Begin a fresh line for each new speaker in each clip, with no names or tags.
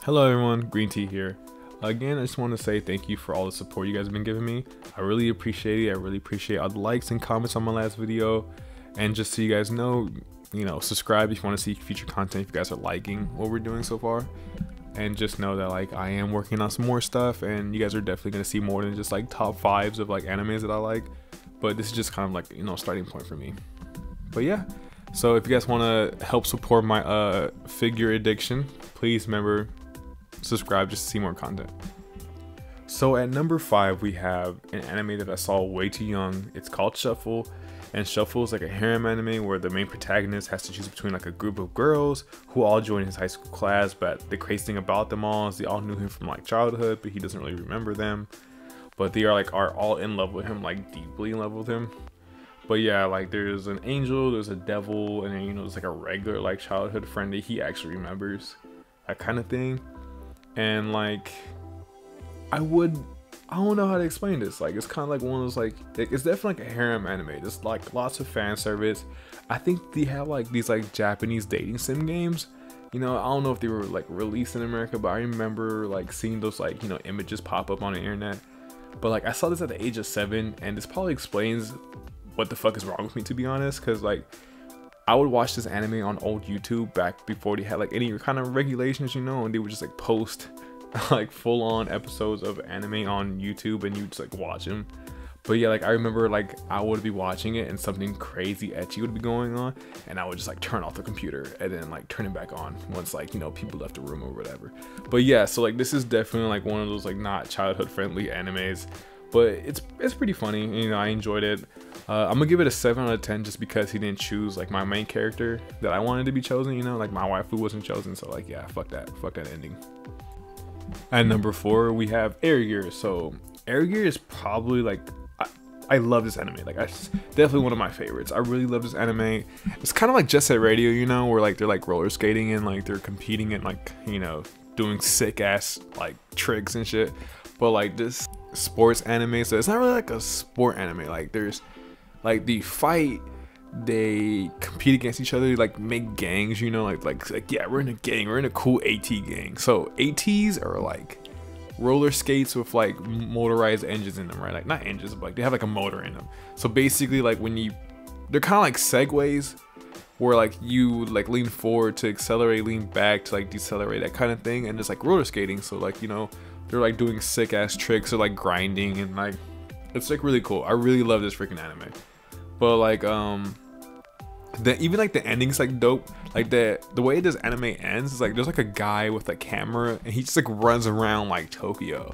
Hello everyone, Green Tea here. Again, I just want to say thank you for all the support you guys have been giving me. I really appreciate it. I really appreciate all the likes and comments on my last video. And just so you guys know, subscribe if you want to see future content, if you guys are liking what we're doing so far. And just know that like I am working on some more stuff, and you guys are definitely going to see more than just like top fives of like animes that I like. But this is just kind of like, starting point for me. But yeah, so if you guys want to help support my figure addiction, please remember subscribe just to see more content. So at number 5 we have an anime that I saw way too young. It's called Shuffle, and Shuffle is like a harem anime where the main protagonist has to choose between like a group of girls who all join his high school class, but the crazy thing about them all is they all knew him from like childhood, but he doesn't really remember them. But they are all in love with him, like deeply in love with him. But yeah, like there's an angel, there's a devil, and then there's like a regular like childhood friend that he actually remembers, that kind of thing. And like I don't know how to explain this. Like it's kind of like one of those like it's definitely like a harem anime. There's like lots of fan service. I think they have like these like Japanese dating sim games. I don't know if they were like released in America, but I remember like seeing those like images pop up on the internet. But like I saw this at the age of 7, and this probably explains what the fuck is wrong with me, to be honest, because like I would watch this anime on old YouTube back before they had like any kind of regulations, and they would just like post like full-on episodes of anime on YouTube, and you just like watch them. But yeah, like I remember like I would be watching it and something crazy ecchi would be going on, and I would just like turn off the computer and then like turn it back on once like people left the room or whatever. But yeah, so like this is definitely like one of those like not childhood friendly animes, but it's pretty funny. I enjoyed it. I'm gonna give it a 7 out of 10 just because he didn't choose like my main character that I wanted to be chosen. Like my waifu wasn't chosen, so like yeah, fuck that ending. At number 4 we have Air Gear. So Air Gear is probably like I love this anime. Like it's definitely one of my favorites. I really love this anime. It's kind of like Jet Set Radio, where like they're like roller skating and like they're competing and like doing sick ass like tricks and shit. But like this sports anime, so it's not really like a sport anime. Like there's like the fight, they compete against each other, like make gangs, like yeah, we're in a gang, we're in a cool AT gang. So ATs are like roller skates with like motorized engines in them, right? Like not engines, but like they have like a motor in them. So basically like they're kind of like segways, where like you like lean forward to accelerate, lean back to like decelerate, that kind of thing. And it's like roller skating, so like they're like doing sick ass tricks or like grinding, and like it's like really cool. I really love this freaking anime. But like even like the ending's like dope. Like the way this anime ends is like there's like a guy with a camera, and he just like runs around like Tokyo,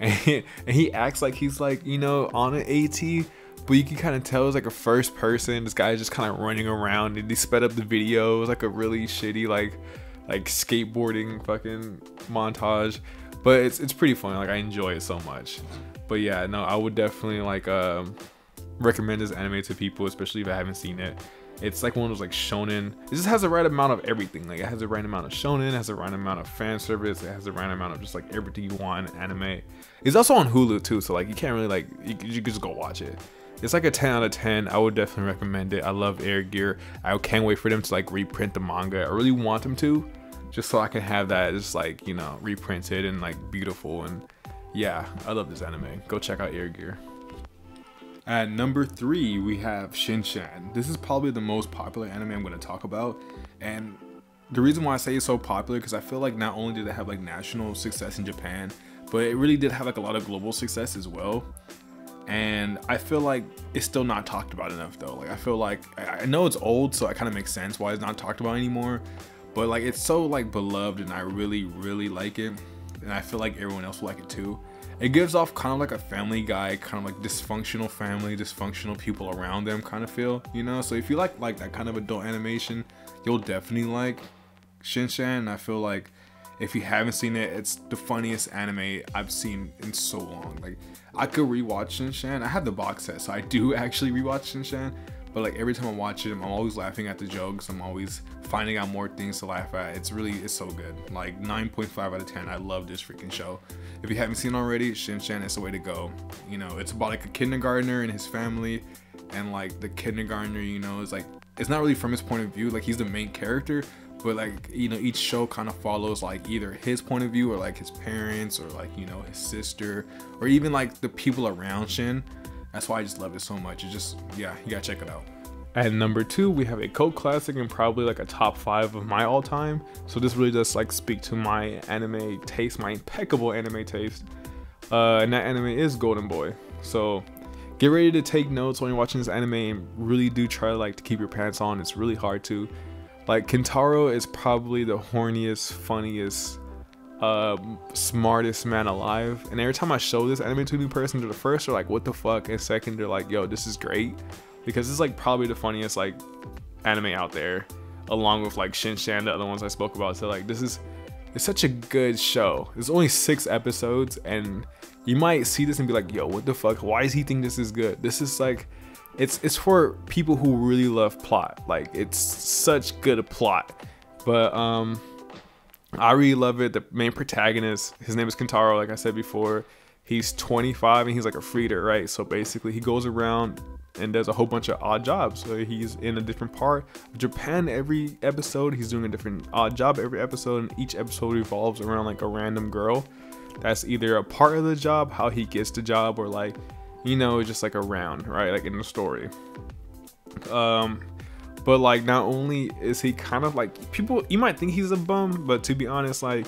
and he acts like he's like on an AT, but you can kind of tell it's like a first person. This guy's just kind of running around, and they sped up the video. It was like a really shitty like skateboarding fucking montage, but it's pretty funny. Like I enjoy it so much. But yeah, no, I would definitely like recommend this anime to people, especially if I haven't seen it. It's like one of those like shonen. It just has the right amount of everything. Like it has the right amount of shonen, it has the right amount of fan service, it has the right amount of just like everything you want in anime. It's also on Hulu too, so like you can't really like you can just go watch it. It's like a 10 out of 10. I would definitely recommend it. I love Air Gear. I can't wait for them to like reprint the manga. I really want them to, just so I can have that just like reprinted and like beautiful. And yeah, I love this anime. Go check out Air Gear. At number 3 we have Shin-Chan. This is probably the most popular anime I'm going to talk about, and the reason why I say it's so popular because I feel like not only did it have like national success in Japan, but it really did have like a lot of global success as well. And I feel like it's still not talked about enough though. Like I feel like I know it's old, so it kind of makes sense why it's not talked about anymore, but like it's so like beloved, and I really like it, and I feel like everyone else will like it too. It gives off kind of like a Family Guy, kind of like dysfunctional family, dysfunctional people around them kind of feel, So if you like that kind of adult animation, you'll definitely like Shin-Chan. And I feel like if you haven't seen it, it's the funniest anime I've seen in so long. Like I could rewatch Shin-Chan. I have the box set, so I do actually rewatch Shin-Chan. But like every time I watch it, I'm always laughing at the jokes. I'm always finding out more things to laugh at. It's so good. Like 9.5 out of 10. I love this freaking show. If you haven't seen it already, Shin-Chan is the way to go. It's about like a kindergartner and his family, and like the kindergartner, is like, it's not really from his point of view. Like he's the main character, but like, you know, each show kind of follows like either his point of view or like his parents or like, you know, his sister or even like the people around Shin. That's why I just love it so much. It's just, yeah, you gotta check it out. At number 2, we have a cult classic and probably like a top 5 of my all-time. So this really does like speak to my anime taste, my impeccable anime taste. And that anime is Golden Boy. So get ready to take notes when you're watching this anime and really do try like to keep your pants on. It's really hard to. Like, Kentaro is probably the horniest, funniest, smartest man alive. And every time I show this anime to a new person, they're the first, they're like, what the fuck? And second, they're like, yo, this is great. Because it's like probably the funniest like anime out there, along with like Shin-Chan, the other ones I spoke about. So like it's such a good show. There's only 6 episodes and you might see this and be like, yo, what the fuck? Why does he think this is good? This is like, it's for people who really love plot. Like, it's such good plot. But I really love it. The main protagonist, his name is Kentaro, like I said before. He's 25 and he's like a freeter, right? So basically he goes around and does a whole bunch of odd jobs. So he's in a different part of Japan every episode. He's doing a different odd job every episode, and each episode revolves around like a random girl that's either a part of the job, how he gets the job, or like, you know, just like around, right? Like in the story. But like, not only is he kind of like, people, you might think he's a bum, but to be honest, like,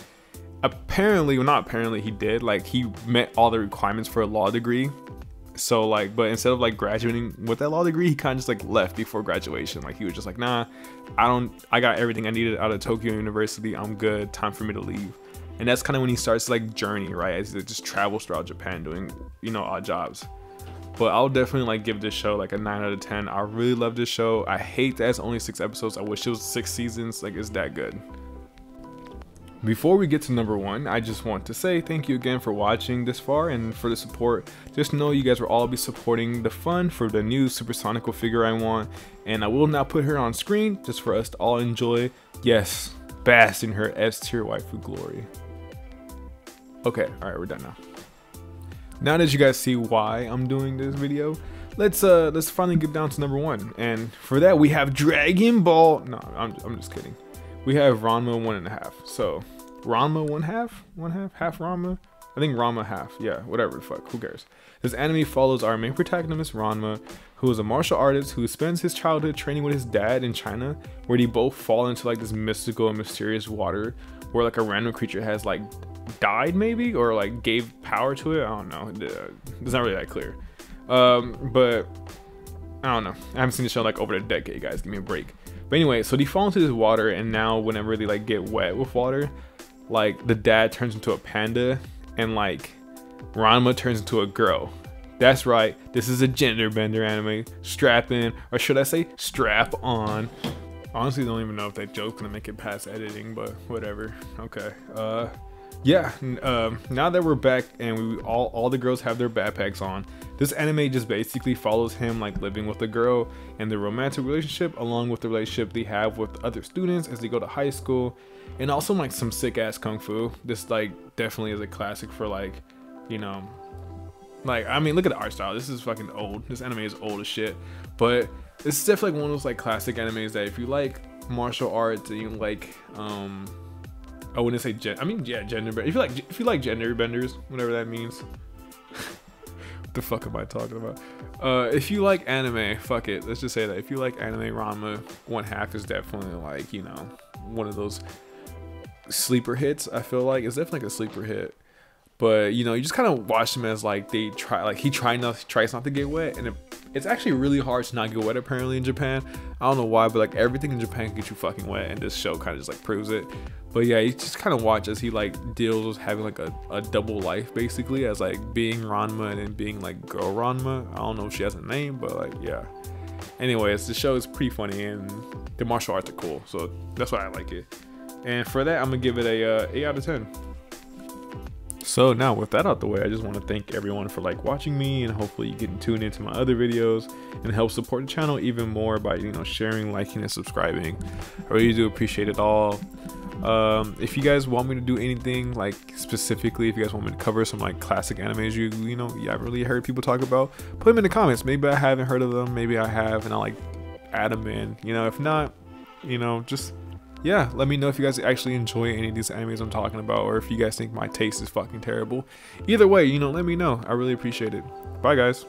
apparently, well, not apparently, he did, like, he met all the requirements for a law degree. So like, but instead of like graduating with that law degree, he kind of just like left before graduation. Like, he was just like, nah, I got everything I needed out of Tokyo University, I'm good, time for me to leave. And that's kind of when he starts to like journey, right, as he just travels throughout Japan doing, you know, odd jobs. But I'll definitely like give this show like a 9 out of 10. I really love this show. I hate that it's only 6 episodes. I wish it was 6 seasons. Like, it's that good. Before we get to number 1, I just want to say thank you again for watching this far and for the support. Just know you guys will all be supporting the fund for the new Supersonical figure I want, and I will now put her on screen just for us to all enjoy. Yes, bask in her S-tier waifu glory. Okay, alright, we're done now. Now that you guys see why I'm doing this video, let's finally get down to number 1. And for that, we have Dragon Ball. No, I'm just kidding. We have Ranma 1.5. So Ranma 1/2, half Ranma. I think Ranma half. Yeah, whatever the fuck. Who cares? This anime follows our main protagonist Ranma, who is a martial artist who spends his childhood training with his dad in China, where they both fall into like this mystical and mysterious water, where like a random creature has like died maybe, or like gave power to it. I don't know. It's not really that clear. But I don't know. I haven't seen the show like over a decade, guys. Give me a break. But anyway, so they fall into this water, and now whenever they like get wet with water, like the dad turns into a panda, and like Ranma turns into a girl. That's right. This is a gender bender anime. Strap in, or should I say strap on. Honestly, don't even know if that joke's gonna make it past editing, but whatever. Okay. Yeah, now that we're back and we all the girls have their backpacks on, this anime just basically follows him like living with a girl and the romantic relationship, along with the relationship they have with other students as they go to high school, and also like some sick ass kung fu. This like definitely is a classic for like, you know, like, I mean, look at the art style. This is fucking old. This anime is old as shit, but this is definitely one of those like classic animes that if you like martial arts and you like I wouldn't say gender bender. If you like gender benders, whatever that means. What the fuck am I talking about? If you like anime, fuck it. Let's just say that if you like anime, Ranma 1/2 is definitely like, you know, one of those sleeper hits. I feel like it's definitely like a sleeper hit. But you know, you just kind of watch them as like he tries not to get wet, and it's actually really hard to not get wet apparently in Japan. I don't know why, but like everything in Japan can get you fucking wet, and this show kind of just like proves it. But yeah, you just kind of watch as he like deals with having like a double life basically, as like being Ranma and then being like girl Ranma. I don't know if she has a name, but like, yeah. Anyways, the show is pretty funny and the martial arts are cool, so that's why I like it. And for that, I'm gonna give it a 8 out of 10. So now with that out the way, I just want to thank everyone for like watching me, and hopefully you get tuned into my other videos and help support the channel even more by, you know, sharing, liking, and subscribing. I really do appreciate it all. If you guys want me to do anything like specifically, if you guys want me to cover some like classic animes you know you haven't really heard people talk about, put them in the comments. Maybe I haven't heard of them, maybe I have, and I'll like add them in. You know, if not, you know, just yeah, let me know if you guys actually enjoy any of these animes I'm talking about, or if you guys think my taste is fucking terrible. Either way, you know, let me know. I really appreciate it. Bye guys.